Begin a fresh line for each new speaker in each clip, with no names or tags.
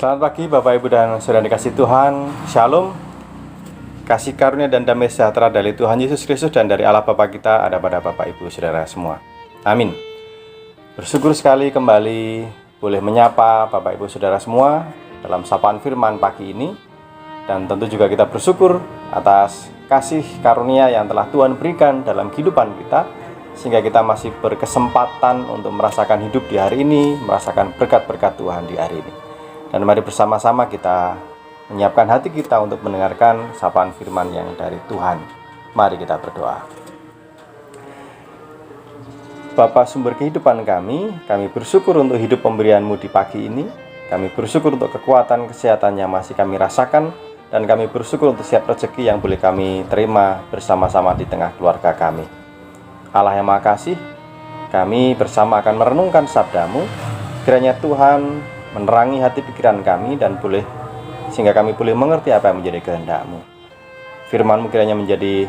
Selamat pagi Bapak Ibu dan Saudara dikasih Tuhan. Shalom. Kasih karunia dan damai sejahtera dari Tuhan Yesus Kristus dan dari Allah Bapa kita ada pada Bapak Ibu Saudara semua. Amin. Bersyukur sekali kembali boleh menyapa Bapak Ibu Saudara semua dalam sapaan firman pagi ini. Dan tentu juga kita bersyukur atas kasih karunia yang telah Tuhan berikan dalam kehidupan kita, sehingga kita masih berkesempatan untuk merasakan hidup di hari ini, merasakan berkat-berkat Tuhan di hari ini. Dan mari bersama-sama kita menyiapkan hati kita untuk mendengarkan sapaan firman yang dari Tuhan. Mari kita berdoa. Bapa sumber kehidupan kami bersyukur untuk hidup pemberian-Mu di pagi ini. Kami bersyukur untuk kekuatan kesehatan yang masih kami rasakan. Dan kami bersyukur untuk setiap rezeki yang boleh kami terima bersama-sama di tengah keluarga kami. Allah yang Maha Kasih, kami bersama akan merenungkan sabda-Mu. Kiranya Tuhan menerangi hati pikiran kami dan sehingga kami boleh mengerti apa yang menjadi kehendak-Mu. Firman-Mu kiranya menjadi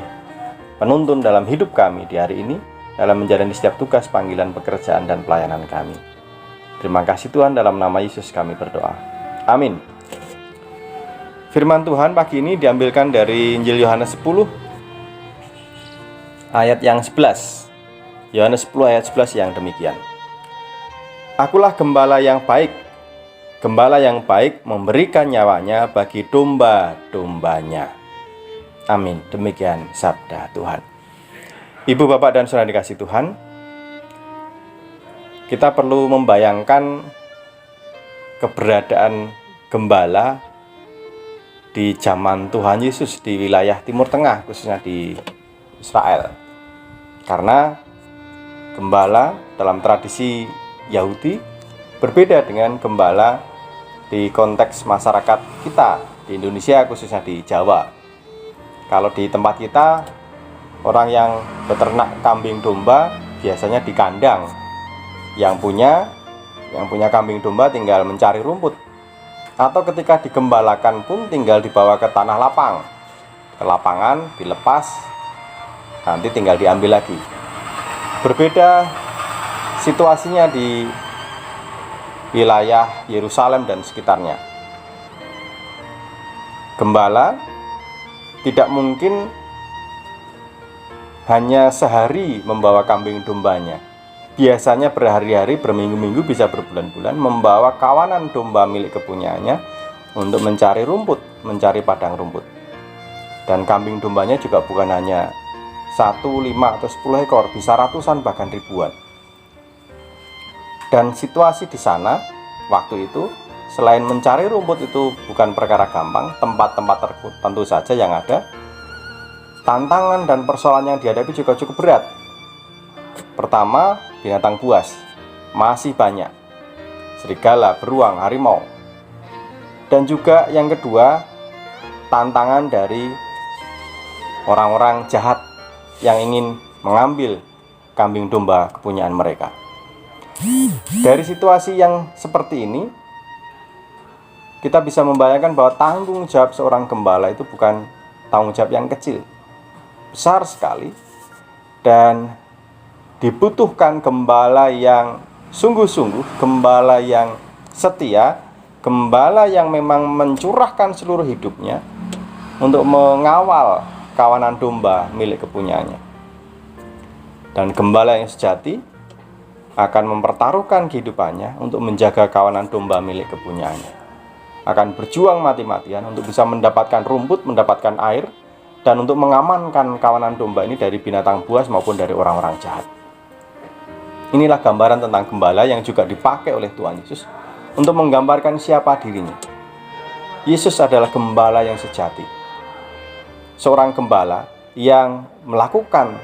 penuntun dalam hidup kami di hari ini, dalam menjalani setiap tugas, panggilan, pekerjaan, dan pelayanan kami. Terima kasih Tuhan, dalam nama Yesus kami berdoa. Amin. Firman Tuhan pagi ini diambilkan dari Injil Yohanes 10 ayat yang 11. Yohanes 10 ayat 11 yang demikian. Akulah gembala yang baik. Gembala yang baik memberikan nyawanya bagi domba-dombanya. Amin. Demikian sabda Tuhan. Ibu, Bapak, dan Saudara dikasih Tuhan, kita perlu membayangkan keberadaan gembala di zaman Tuhan Yesus di wilayah Timur Tengah, khususnya di Israel. Karena gembala dalam tradisi Yahudi berbeda dengan gembala di konteks masyarakat kita di Indonesia, khususnya di Jawa. Kalau di tempat kita, orang yang beternak kambing domba biasanya di kandang. Yang punya kambing domba tinggal mencari rumput. Atau ketika digembalakan pun tinggal dibawa ke tanah lapang, ke lapangan, dilepas, nanti tinggal diambil lagi. Berbeda situasinya di wilayah Yerusalem dan sekitarnya. Gembala tidak mungkin hanya sehari membawa kambing dombanya. Biasanya berhari-hari, berminggu-minggu, bisa berbulan-bulan membawa kawanan domba milik kepunyaannya untuk mencari rumput, mencari padang rumput. Dan kambing dombanya juga bukan hanya 1, 5, atau 10 ekor, bisa ratusan bahkan ribuan. Dan situasi di sana waktu itu, selain mencari rumput itu bukan perkara gampang, tempat-tempat tertentu saja yang ada, tantangan dan persoalan yang dihadapi juga cukup berat. Pertama, binatang buas masih banyak, serigala, beruang, harimau. Dan juga yang kedua, tantangan dari orang-orang jahat yang ingin mengambil kambing domba kepunyaan mereka. Dari situasi yang seperti ini, kita bisa membayangkan bahwa tanggung jawab seorang gembala itu bukan tanggung jawab yang kecil, besar sekali. Dan dibutuhkan gembala yang sungguh-sungguh, gembala yang setia, gembala yang memang mencurahkan seluruh hidupnya untuk mengawal kawanan domba milik kepunyaannya. Dan gembala yang sejati akan mempertaruhkan kehidupannya untuk menjaga kawanan domba milik kepunyaannya. Akan berjuang mati-matian untuk bisa mendapatkan rumput, mendapatkan air, dan untuk mengamankan kawanan domba ini dari binatang buas maupun dari orang-orang jahat. Inilah gambaran tentang gembala yang juga dipakai oleh Tuhan Yesus untuk menggambarkan siapa dirinya. Yesus adalah gembala yang sejati. Seorang gembala yang melakukan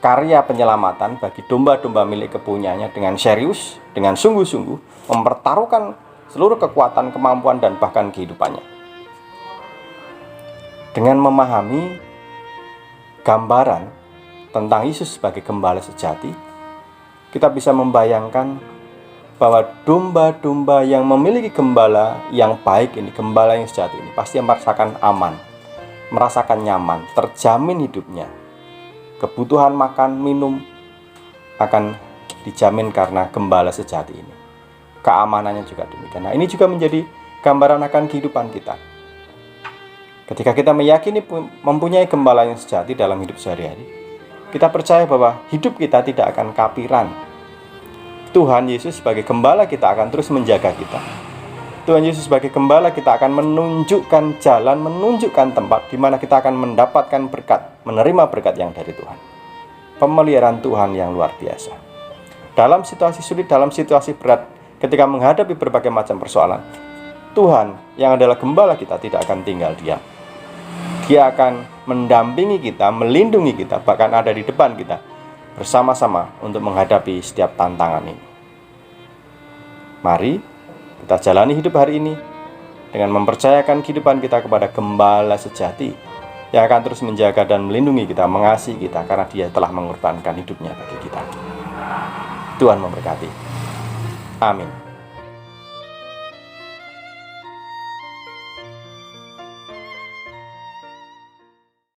karya penyelamatan bagi domba-domba milik kepunyaannya dengan serius, dengan sungguh-sungguh, mempertaruhkan seluruh kekuatan, kemampuan, dan bahkan kehidupannya. Dengan memahami gambaran tentang Yesus sebagai gembala sejati, kita bisa membayangkan bahwa domba-domba yang memiliki gembala yang baik ini, gembala yang sejati ini, pasti merasakan aman, merasakan nyaman, terjamin hidupnya. Kebutuhan makan, minum akan dijamin karena gembala sejati ini. keamanannya juga demikian. Nah, ini juga menjadi gambaran akan kehidupan kita. Ketika kita meyakini mempunyai gembala yang sejati dalam hidup sehari-hari, kita percaya bahwa hidup kita tidak akan kapiran. Tuhan Yesus sebagai gembala kita akan terus menjaga kita. Tuhan Yesus sebagai gembala kita akan menunjukkan jalan, menunjukkan tempat di mana kita akan mendapatkan berkat, menerima berkat yang dari Tuhan. Pemeliharaan Tuhan yang luar biasa. Dalam situasi sulit, dalam situasi berat, ketika menghadapi berbagai macam persoalan, Tuhan yang adalah gembala kita tidak akan tinggal diam. Dia akan mendampingi kita, melindungi kita, bahkan ada di depan kita bersama-sama untuk menghadapi setiap tantangan ini. Mari kita jalani hidup hari ini dengan mempercayakan kehidupan kita kepada gembala sejati yang akan terus menjaga dan melindungi kita, mengasihi kita, karena Dia telah mengorbankan hidupnya bagi kita. Tuhan memberkati. Amin.